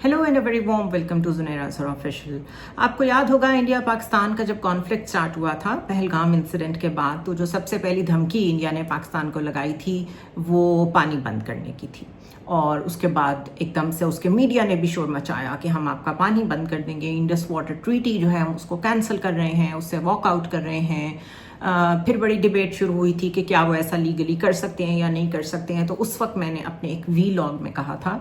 Hello and a very warm welcome to Zunaira Azhar official. आपको याद होगा इंडिया पाकिस्तान का जब कॉन्फ्लिक्ट स्टार्ट हुआ था पहलगाम इंसिडेंट के बाद, तो जो सबसे पहली धमकी इंडिया ने पाकिस्तान को लगाई थी वो पानी बंद करने की थी। और उसके बाद एकदम से उसके मीडिया ने भी शोर मचाया कि हम आपका पानी बंद कर देंगे, इंडस वाटर ट्रीटी जो है हम उसको कैंसिल कर रहे हैं, उससे वॉकआउट कर रहे हैं। फिर बड़ी डिबेट शुरू हुई थी कि क्या वो ऐसा लीगली कर सकते हैं या नहीं कर सकते हैं। तो उस वक्त मैंने अपने एक वीलॉग में कहा था,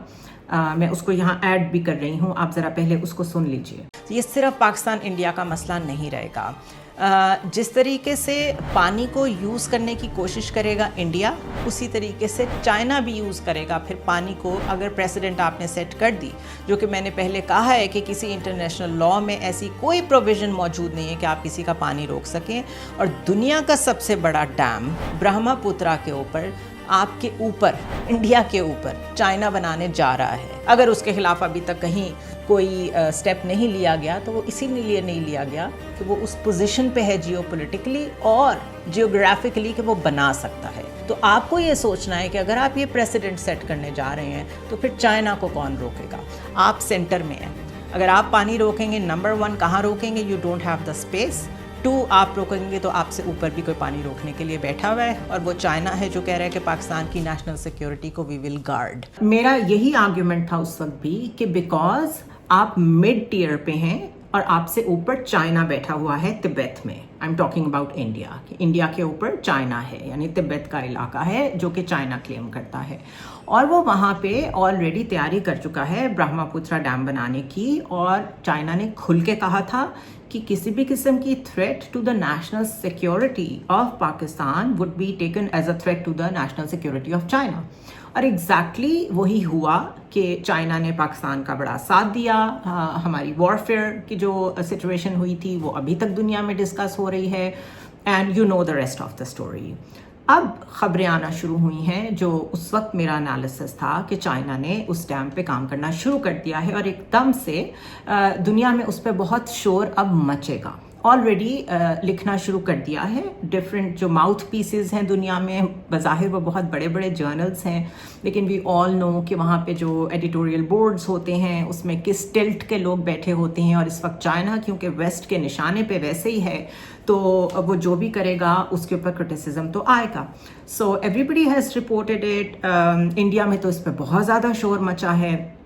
मैं उसको यहाँ ऐड भी कर रही हूँ, आप ज़रा पहले उसको सुन लीजिए। ये सिर्फ पाकिस्तान इंडिया का मसला नहीं रहेगा। जिस तरीके से पानी को यूज़ करने की कोशिश करेगा इंडिया, उसी तरीके से चाइना भी यूज़ करेगा फिर पानी को। अगर प्रेसिडेंट आपने सेट कर दी, जो कि मैंने पहले कहा है कि किसी इंटरनेशनल लॉ में ऐसी कोई प्रोविज़न मौजूद नहीं है कि आप किसी का पानी रोक सकें। और दुनिया का सबसे बड़ा डैम ब्रह्मपुत्रा के ऊपर, आपके ऊपर, इंडिया के ऊपर चाइना बनाने जा रहा है। अगर उसके खिलाफ अभी तक कहीं कोई स्टेप नहीं लिया गया तो वो इसीलिए नहीं लिया गया कि वो उस पोजीशन पे है जियोपॉलिटिकली और जियोग्राफिकली कि वो बना सकता है। तो आपको ये सोचना है कि अगर आप ये प्रेसिडेंट सेट करने जा रहे हैं तो फिर चाइना को कौन रोकेगा। आप सेंटर में हैं। अगर आप पानी रोकेंगे, नंबर 1 कहाँ रोकेंगे? You don't have the space. 2 आप रोकेंगे तो आपसे ऊपर भी कोई पानी रोकने के लिए बैठा हुआ है, और वो चाइना है जो कह रहा है कि पाकिस्तान की नेशनल सिक्योरिटी को वी विल गार्ड। मेरा यही आर्ग्यूमेंट था उस वक्त भी कि बिकॉज आप मिड टियर पे हैं और आपसे ऊपर चाइना बैठा हुआ है तिब्बत में। I am talking about India. India के ऊपर चाइना है, यानी तिब्बत का इलाका है जो कि चाइना क्लेम करता है, और वो वहाँ पे ऑलरेडी तैयारी कर चुका है ब्रह्मपुत्रा डैम बनाने की। और चाइना ने खुल के कहा था कि किसी भी किस्म की threat to the national security of Pakistan would be taken as a threat to the national security of China. और एग्जैक्टली वही हुआ कि चाइना ने पाकिस्तान का बड़ा साथ दिया। हमारी वॉरफेयर की जो सिचुएशन हुई थी वो अभी तक दुनिया में डिस्कस हो रही है, and you know the rest of the story. अब खबरें आना शुरू हुई हैं, जो उस वक्त मेरा एनालिसिस था कि चाइना ने उस डैम पे काम करना शुरू कर दिया है और एकदम से दुनिया में उस पर बहुत शोर अब मचेगा। ऑलरेडी लिखना शुरू कर दिया है। डिफरेंट जो माउथ पीसेस हैं दुनिया में, बज़ाहिर वो बहुत बड़े बड़े जर्नल्स हैं, लेकिन वी ऑल नो कि वहाँ पे जो एडिटोरियल बोर्ड्स होते हैं उसमें किस टिल्ट के लोग बैठे होते हैं। और इस वक्त चाइना क्योंकि वेस्ट के निशाने पे वैसे ही है, तो वो जो भी करेगा उसके ऊपर क्रिटिसिज्म तो आएगा। So everybody has reported it. India में तो इस पर बहुत ज़्यादा शोर मचा है।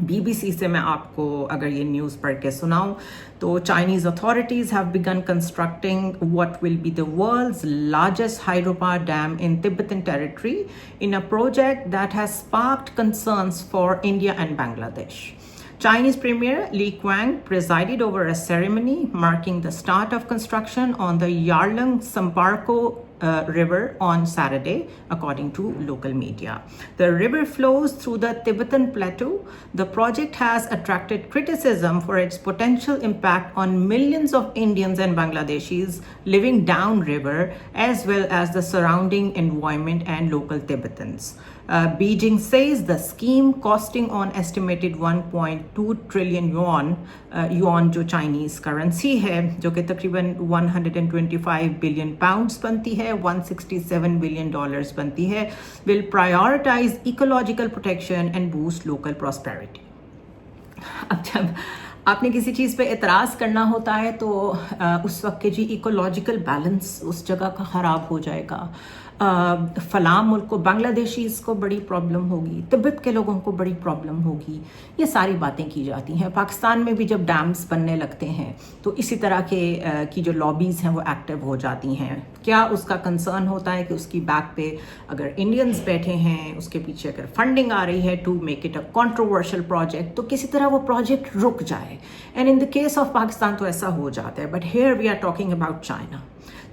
BBC से मैं आपको अगर ये न्यूज़ पढ़ के सुनाऊं तो Chinese authorities have begun constructing what will be the world's largest hydropower dam in Tibetan territory in a project that has sparked concerns for India and Bangladesh. Chinese Premier Li Qiang presided over a ceremony marking the start of construction on the Yarlung Samparko river on Saturday, according to local media. The river flows through the Tibetan plateau. The project has attracted criticism for its potential impact on millions of Indians and Bangladeshis living downriver, as well as the surrounding environment and local Tibetans. Beijing says the scheme costing on estimated 1.2 trillion yuan, yuan जो Chinese currency है, जो कि तकरीबन 125 billion pounds बनती है, 167 billion dollars बनती है, will prioritize ecological protection and boost local prosperity. अब जब आपने किसी चीज़ पे एतराज़ करना होता है तो उस वक्त के जी इकोलॉजिकल बैलेंस उस जगह का ख़राब हो जाएगा। फलां मुल्क को, बांग्लादेशीज़ को बड़ी प्रॉब्लम होगी, तिब्बत के लोगों को बड़ी प्रॉब्लम होगी। ये सारी बातें की जाती हैं। पाकिस्तान में भी जब डैम्स बनने लगते हैं तो इसी तरह के की जो लॉबीज़ हैं वो एक्टिव हो जाती हैं। क्या उसका कंसर्न होता है कि उसकी बैक पे अगर इंडियंस बैठे हैं, उसके पीछे अगर फंडिंग आ रही है to make it a controversial project, तो किसी तरह वो प्रोजेक्ट रुक जाए। And in the case of Pakistan तो ऐसा हो जाता है, but here we are talking about China.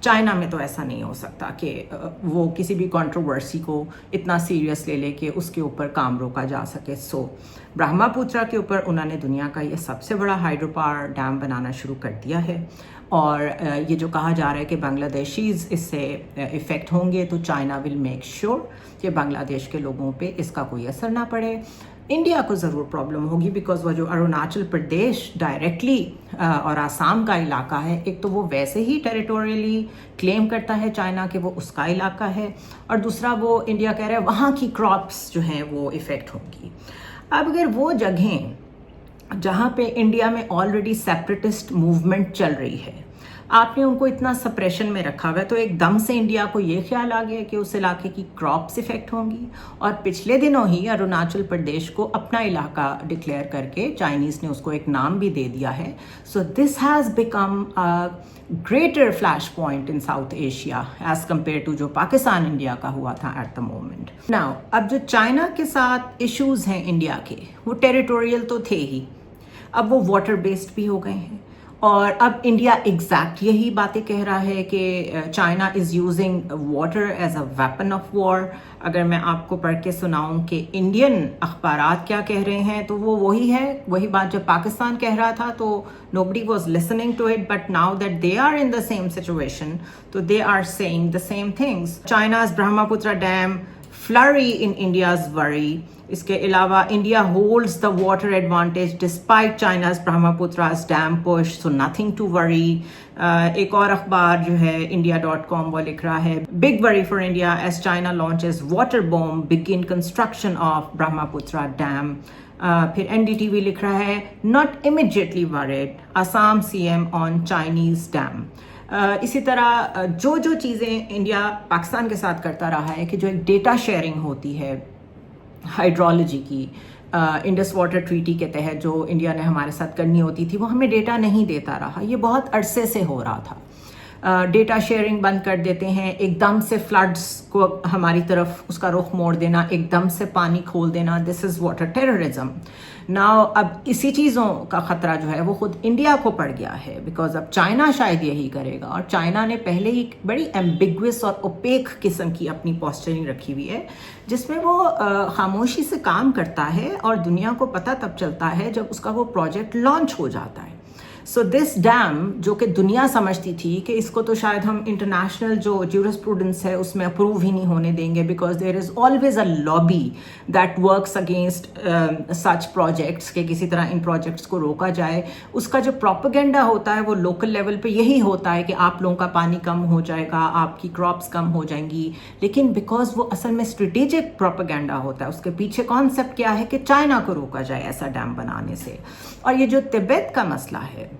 China में तो ऐसा नहीं हो सकता कि वो किसी भी कंट्रोवर्सी को इतना सीरियस ले ले कि उसके ऊपर काम रोका जा सके। सो ब्रह्मपुत्रा के ऊपर उन्होंने दुनिया का ये सबसे बड़ा हाइड्रो पावर डैम बनाना शुरू कर दिया है। और ये जो कहा जा रहा है कि बांग्लादेशीज़ इससे इफ़ेक्ट होंगे, तो चाइना विल मेक श्योर कि बांग्लादेश के लोगों पे इसका कोई असर ना पड़े। इंडिया को ज़रूर प्रॉब्लम होगी, बिकॉज वो जो अरुणाचल प्रदेश डायरेक्टली और आसाम का इलाका है, एक तो वो वैसे ही टेरिटोरियली क्लेम करता है चाइना कि वो उसका इलाका है, और दूसरा वो इंडिया कह रहा है वहाँ की क्रॉप्स जो हैं वो इफ़ेक्ट होंगी। अब अगर वो जगहें जहाँ पे इंडिया में ऑलरेडी सेपरेटिस्ट मूवमेंट चल रही है, आपने उनको इतना सप्रेशन में रखा हुआ है, तो एकदम से इंडिया को ये ख्याल आ गया कि उस इलाके की क्रॉप्स इफेक्ट होंगी। और पिछले दिनों ही अरुणाचल प्रदेश को अपना इलाका डिक्लेयर करके चाइनीज़ ने उसको एक नाम भी दे दिया है। So this has become a greater flashpoint in South Asia as compare to जो पाकिस्तान इंडिया का हुआ था एट द मोमेंट। नाउ अब जो चाइना के साथ इश्यूज हैं इंडिया के, वो टेरिटोरियल तो थे ही, अब वो वाटर बेस्ड भी हो गए हैं। और अब इंडिया एग्जैक्ट यही बातें कह रहा है कि China is using water as a weapon of war. अगर मैं आपको पढ़ के सुनाऊं कि इंडियन अखबारात क्या कह रहे हैं, तो वो वही है, वही बात जब पाकिस्तान कह रहा था तो nobody was listening to it, but now that they are in the same situation, so they are saying the same things. China's Brahmaputra Dam flurry in India's worry. इसके अलावा India holds the water advantage despite China's Brahmaputra's dam push, so nothing to worry. एक और अखबार जो है India.com वो लिख रहा है, big worry for India as China launches water bomb begin construction of Brahmaputra dam. फिर NDTV लिख रहा है, not immediately worried Assam CM on Chinese dam. इसी तरह जो जो चीज़ें इंडिया पाकिस्तान के साथ करता रहा है कि जो एक डेटा शेयरिंग होती है हाइड्रोलॉजी की, इंडस वाटर ट्रीटी के तहत जो इंडिया ने हमारे साथ करनी होती थी, वो हमें डेटा नहीं देता रहा। ये बहुत अरसे से हो रहा था। डेटा शेयरिंग बंद कर देते हैं, एकदम से फ्लड्स को हमारी तरफ उसका रुख मोड़ देना, एकदम से पानी खोल देना, this is water terrorism. Now अब इसी चीज़ों का ख़तरा जो है वो खुद इंडिया को पड़ गया है, बिकॉज अब चाइना शायद यही करेगा। और चाइना ने पहले ही बड़ी एम्बिग्वियस और ओपेक किस्म की अपनी पोस्चरिंग रखी हुई है, जिसमें वो खामोशी से काम करता है और दुनिया को पता तब चलता है जब उसका वो प्रोजेक्ट लॉन्च हो जाता है। सो दिस डैम, जो कि दुनिया समझती थी कि इसको तो शायद हम इंटरनेशनल जो ज्यूरिस्प्रूडेंस है उसमें अप्रूव ही नहीं होने देंगे, because there is always a lobby that works against such projects, के किसी तरह इन प्रोजेक्ट्स को रोका जाए। उसका जो प्रोपेगेंडा होता है वो लोकल लेवल पे यही होता है कि आप लोगों का पानी कम हो जाएगा, आपकी क्रॉप्स कम हो जाएंगी। लेकिन बिकॉज वो असल में स्ट्रेटेजिक प्रोपेगेंडा होता है, उसके पीछे कॉन्सेप्ट क्या है कि चाइना को रोका जाए ऐसा डैम बनाने से। और ये जो तिब्बत का मसला है,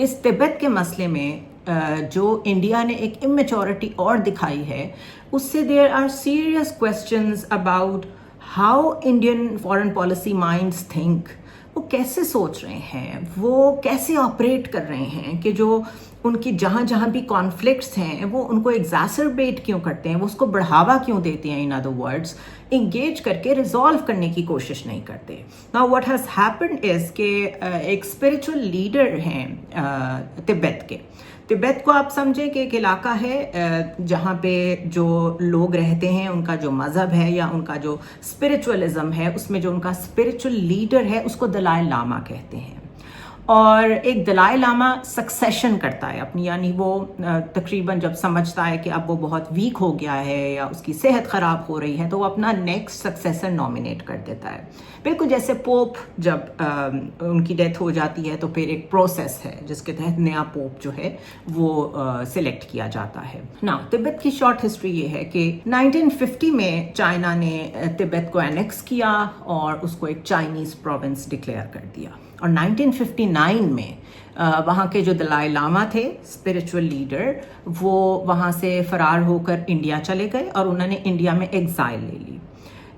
इस तिब्बत के मसले में जो इंडिया ने एक इमेच्योरिटी और दिखाई है, उससे there are serious questions about how Indian foreign policy minds think. वो कैसे सोच रहे हैं, वो कैसे ऑपरेट कर रहे हैं, कि जो उनकी जहाँ जहाँ भी कॉन्फ्लिक्ट्स हैं वो उनको एग्जैसरबेट क्यों करते हैं, वो उसको बढ़ावा क्यों देते हैं, इन अदर वर्ड्स इंगेज करके रिजॉल्व करने की कोशिश नहीं करते। Now what has happened is कि एक स्पिरिचुअल लीडर हैं तिब्बत के। तिब्बत को आप समझें कि एक इलाका है जहाँ पे जो लोग रहते हैं, उनका जो मज़हब है या उनका जो स्पिरिचुअलिज्म है, उसमें जो उनका स्पिरिचुअल लीडर है उसको दलाई लामा कहते हैं। और एक दलाई लामा सक्सेशन करता है अपनी, यानी वो तकरीबन जब समझता है कि अब वो बहुत वीक हो गया है या उसकी सेहत ख़राब हो रही है, तो वो अपना नेक्स्ट सक्सेसर नॉमिनेट कर देता है। बिल्कुल जैसे पोप जब उनकी डेथ हो जाती है तो फिर एक प्रोसेस है जिसके तहत नया पोप जो है वो सिलेक्ट किया जाता है ना। तिब्बत की शॉर्ट हिस्ट्री ये है कि 1950 में चाइना ने तिब्बत को एनेक्स किया और उसको एक चाइनीज़ प्रोविंस डिक्लेयर कर दिया। और 1959 में वहाँ के जो दलाई लामा थे, स्पिरिचुअल लीडर, वो वहाँ से फरार होकर इंडिया चले गए और उन्होंने इंडिया में एग्जाइल ले ली।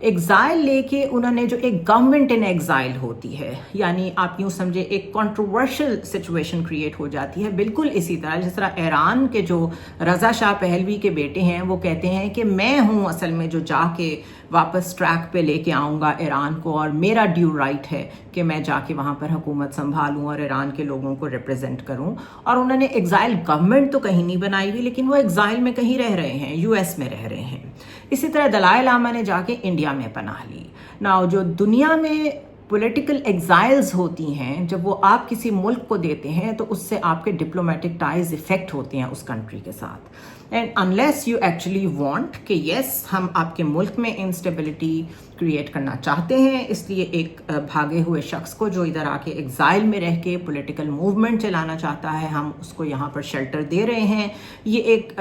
एग्जाइल लेके उन्होंने जो एक गवर्नमेंट इन एग्जाइल होती है, यानी आप यूँ समझे एक कंट्रोवर्शियल सिचुएशन क्रिएट हो जाती है, बिल्कुल इसी तरह जिस तरह ईरान के जो रज़ा शाह पहलवी के बेटे हैं वो कहते हैं कि मैं हूँ असल में जो जाके वापस ट्रैक पे लेके आऊँगा ईरान को, और मेरा ड्यू राइट है कि मैं जाके वहाँ पर हुकूमत संभालूँ और ईरान के लोगों को रिप्रेजेंट करूँ। और उन्होंने एग्जाइल गवर्नमेंट तो कहीं नहीं बनाई हुई, लेकिन वो एग्जाइल में कहीं रह रहे हैं, US में रह रहे हैं। इसी तरह दलाई लामा ने जाके इंडिया में पनाह ली। नाउ जो दुनिया में पॉलिटिकल एग्जाइल्स होती हैं, जब वो आप किसी मुल्क को देते हैं तो उससे आपके डिप्लोमेटिक टाइज इफेक्ट होते हैं उस कंट्री के साथ। And unless you actually want कि यस हम आपके मुल्क में इंस्टेबिलिटी क्रिएट करना चाहते हैं, इसलिए एक भागे हुए शख्स को जो इधर आके एग्जाइल में रह के पॉलिटिकल मूवमेंट चलाना चाहता है, हम उसको यहाँ पर शेल्टर दे रहे हैं। ये एक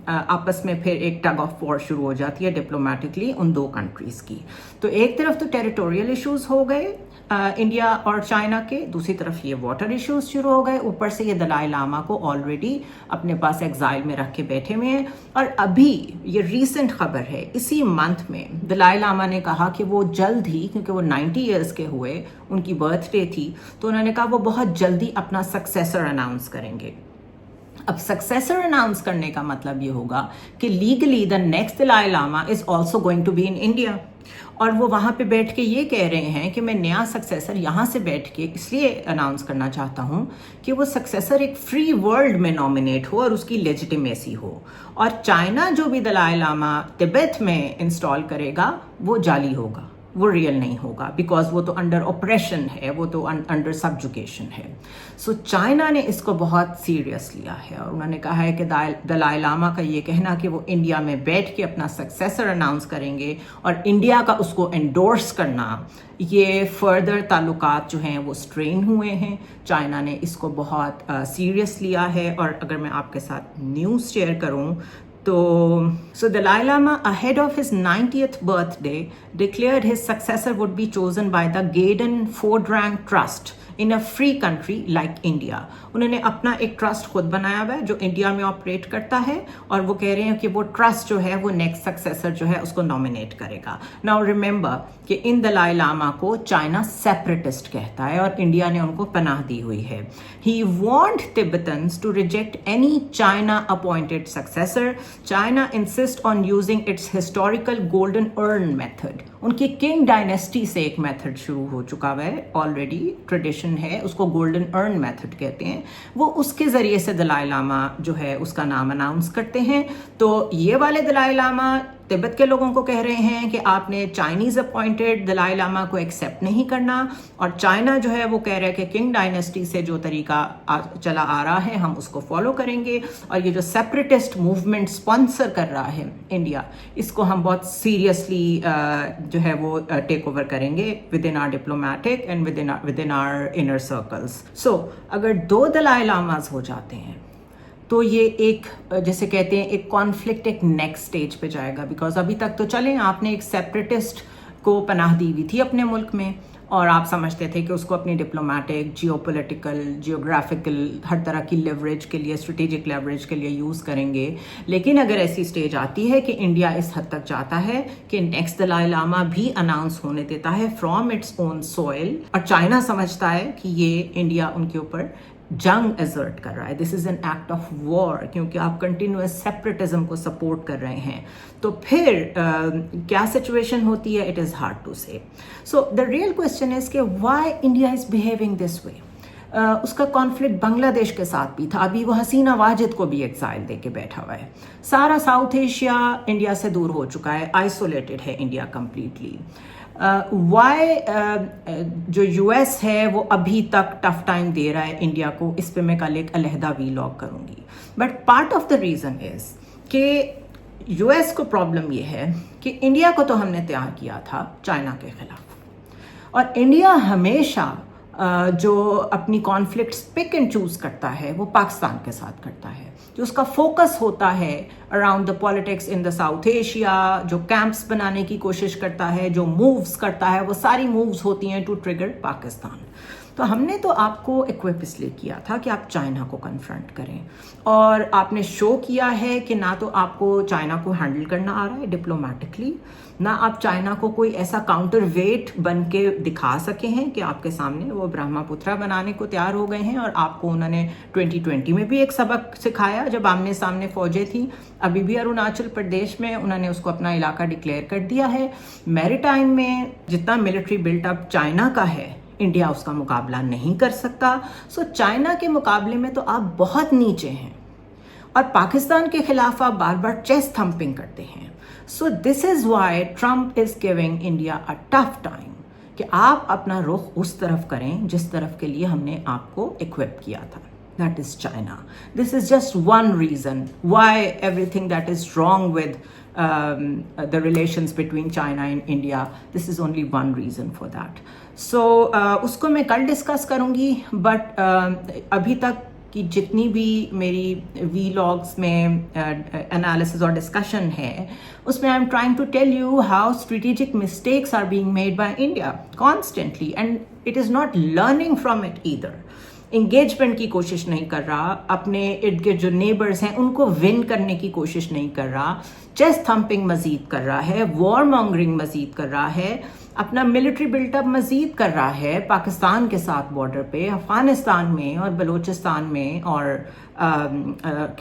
आपस में फिर एक टग ऑफ वॉर शुरू हो जाती है डिप्लोमेटिकली उन दो कंट्रीज़ की। तो एक तरफ तो टेरिटोरियल इश्यूज हो गए, इंडिया और चाइना के, दूसरी तरफ ये वाटर इश्यूज शुरू हो गए, ऊपर से ये दलाई लामा को ऑलरेडी अपने पास एग्जाइल में रख के बैठे हुए हैं। और अभी ये रीसेंट खबर है, इसी मंथ में दलाई लामा ने कहा कि वो जल्द ही, क्योंकि वो 90 इयर्स के हुए, उनकी बर्थडे थी, तो उन्होंने कहा वो बहुत जल्दी अपना सक्सेसर अनाउंस करेंगे। अब सक्सेसर अनाउंस करने का मतलब ये होगा कि legally the next Dalai Lama is also going to be in India, और वो वहाँ पे बैठ के ये कह रहे हैं कि मैं नया सक्सेसर यहाँ से बैठ के इसलिए अनाउंस करना चाहता हूँ कि वो सक्सेसर एक फ्री वर्ल्ड में नॉमिनेट हो और उसकी लेजिटिमेसी हो, और चाइना जो भी दलाई लामा तिब्बत में इंस्टॉल करेगा वो जाली होगा, वो रियल नहीं होगा, बिकॉज वो तो अंडर ऑपरेशन है, वो तो अंडर सब्जुकेशन है। सो चाइना ने इसको बहुत सीरियस लिया है और उन्होंने कहा है कि दलाई लामा का ये कहना कि वो इंडिया में बैठ के अपना सक्सेसर अनाउंस करेंगे और इंडिया का उसको एंडोर्स करना, ये फर्दर ताल्लुकात जो हैं वो स्ट्रेन हुए हैं। चाइना ने इसको बहुत सीरियस लिया है। और अगर मैं आपके साथ न्यूज़ शेयर करूं so Dalai Lama, ahead of his 90th birthday, declared his successor would be chosen by the Gaydon Ford-Rank Trust in a free country like India. उन्होंने अपना एक ट्रस्ट खुद बनाया हुआ है जो इंडिया में ऑपरेट करता है, और वो कह रहे हैं कि वो ट्रस्ट जो है वो नेक्स्ट सक्सेसर जो है उसको नॉमिनेट करेगा। नाउ रिमेंबर कि इन दलाई लामा को चाइना सेपरेटिस्ट कहता है और इंडिया ने उनको पनाह दी हुई है। He want Tibetans to reject any China appointed successor. China insist on using its historical golden urn method. उनकी किंग डायनेस्टी से एक मेथड शुरू हो चुका है ऑलरेडी, ट्रेडिशन है, उसको गोल्डन अर्न मेथड कहते हैं। वो उसके जरिए से दलाई लामा जो है उसका नाम अनाउंस करते हैं। तो ये वाले दलाई लामा तिब्बत के लोगों को कह रहे हैं कि आपने चाइनीज अपॉइंटेड दलाई लामा को एक्सेप्ट नहीं करना, और चाइना जो है वो कह रहा है कि किंग डायनेस्टी से जो तरीका चला आ रहा है हम उसको फॉलो करेंगे, और ये जो सेपरेटिस्ट मूवमेंट स्पॉन्सर कर रहा है इंडिया, इसको हम बहुत सीरियसली जो है वो टेक ओवर करेंगे within our diplomatic and within our inner circles. So अगर दो दलाई लामाज हो जाते हैं तो ये एक, जैसे कहते हैं, एक कॉन्फ्लिक्ट एक नेक्स्ट स्टेज पे जाएगा। बिकॉज अभी तक तो चलें, आपने एक सेपरेटिस्ट को पनाह दी हुई थी अपने मुल्क में, और आप समझते थे कि उसको अपनी डिप्लोमेटिक, जियोपॉलिटिकल, जियोग्राफिकल, हर तरह की लेवरेज के लिए, स्ट्रेटेजिक लेवरेज के लिए यूज़ करेंगे। लेकिन अगर ऐसी स्टेज आती है कि इंडिया इस हद तक जाता है कि नेक्स्ट दलाई लामा भी अनाउंस होने देता है फ्रॉम इट्स ओन सॉइल, और चाइना समझता है कि ये इंडिया उनके ऊपर जंग एजर्ट कर रहा है, this is an act of war, क्योंकि आप कंटिन्यूअस सेपरेटिज्म को सपोर्ट कर रहे हैं, तो फिर क्या सिचुएशन होती है, it is hard to say. So the real question is कि why India is behaving this way. उसका कॉन्फ्लिक्ट बांग्लादेश के साथ भी था, अभी वो हसीना वाजिद को भी एक्साइल दे के बैठा हुआ है। सारा साउथ एशिया इंडिया से दूर हो चुका है, आइसोलेटेड है इंडिया कम्प्लीटली। जो यूएस है वो अभी तक टफ टाइम दे रहा है इंडिया को, इस पे मैं कल एक अलहदा वीलॉग करूंगी। But part of the reason is कि यूएस को प्रॉब्लम ये है कि इंडिया को तो हमने तैयार किया था चाइना के खिलाफ, और इंडिया हमेशा जो अपनी कॉन्फ्लिक्ट्स पिक एंड चूज करता है वो पाकिस्तान के साथ करता है। जो उसका फोकस होता है around the politics in the south Asia, जो कैंप्स बनाने की कोशिश करता है, जो मूव्स करता है, वो सारी मूव्स होती हैं टू ट्रिगर पाकिस्तान। तो हमने तो आपको इक्विप इसलिए किया था कि आप चाइना को कन्फ्रंट करें, और आपने शो किया है कि ना तो आपको चाइना को हैंडल करना आ रहा है डिप्लोमेटिकली, ना आप चाइना को कोई ऐसा काउंटर वेट बन के दिखा सके हैं कि आपके सामने वो ब्रह्मपुत्रा बनाने को तैयार हो गए हैं। और आपको उन्होंने 2020 में भी एक सबक सिखाया जब आमने सामने फौजें थी, अभी भी अरुणाचल प्रदेश में उन्होंने उसको अपना इलाका डिक्लेयर कर दिया है। मैरीटाइम में जितना मिलिट्री बिल्टअप चाइना का है, इंडिया उसका मुकाबला नहीं कर सकता। सो चाइना के मुकाबले में तो आप बहुत नीचे हैं, और पाकिस्तान के खिलाफ आप बार बार चेस्ट थम्पिंग करते हैं। So this is why Trump is giving India a tough time कि आप अपना रुख उस तरफ करें जिस तरफ के लिए हमने आपको इक्विप किया था, that is China. This is just one reason why everything that is wrong with the relations between China and India, this is only one reason for that. So उसको मैं कल डिस्कस करूंगी, बट अभी तक कि जितनी भी मेरी वीलॉग्स में एनालिसिस और डिस्कशन है उसमें I am trying to tell you how strategic mistakes are being made by India constantly and it is not learning from it either. Engagement की कोशिश नहीं कर रहा, अपने इर्द गिर्द जो नेबर्स हैं उनको विन करने की कोशिश नहीं कर रहा, चेस्ट थम्पिंग मजीद कर रहा है, वॉर मॉन्गरिंग मजीद कर रहा है, अपना मिलिट्री बिल्टअप मजीद कर रहा है पाकिस्तान के साथ बॉर्डर पे, अफगानिस्तान में और बलूचिस्तान में और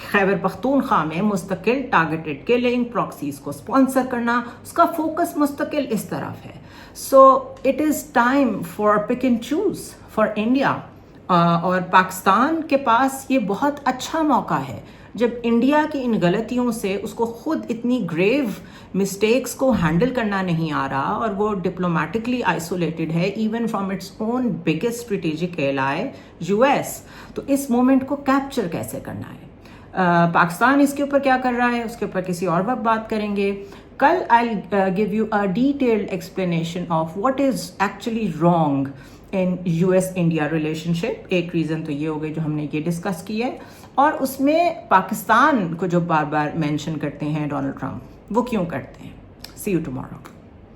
खैबर पख्तूनख्वा में मुस्तकिल टारगेटेड किलिंग, प्रॉक्सीज को स्पॉन्सर करना, उसका फोकस मुस्तकिल इस तरफ है. So it is time for pick and choose for India. और पाकिस्तान के पास ये बहुत अच्छा मौका है जब इंडिया की इन गलतियों से उसको खुद इतनी ग्रेव मिस्टेक्स को हैंडल करना नहीं आ रहा और वो डिप्लोमेटिकली आइसोलेटेड है even from its own biggest strategic ally US. तो इस मोमेंट को कैप्चर कैसे करना है, पाकिस्तान इसके ऊपर क्या कर रहा है उसके ऊपर किसी और वक्त बात करेंगे. कल I give you a detailed explanation of what is actually wrong in US India relationship. एक रीज़न तो ये हो गई जो हमने ये डिस्कस की है, और उसमें पाकिस्तान को जो बार बार मेंशन करते हैं डोनाल्ड ट्रंप, वो क्यों करते हैं. सी यू टुमारो.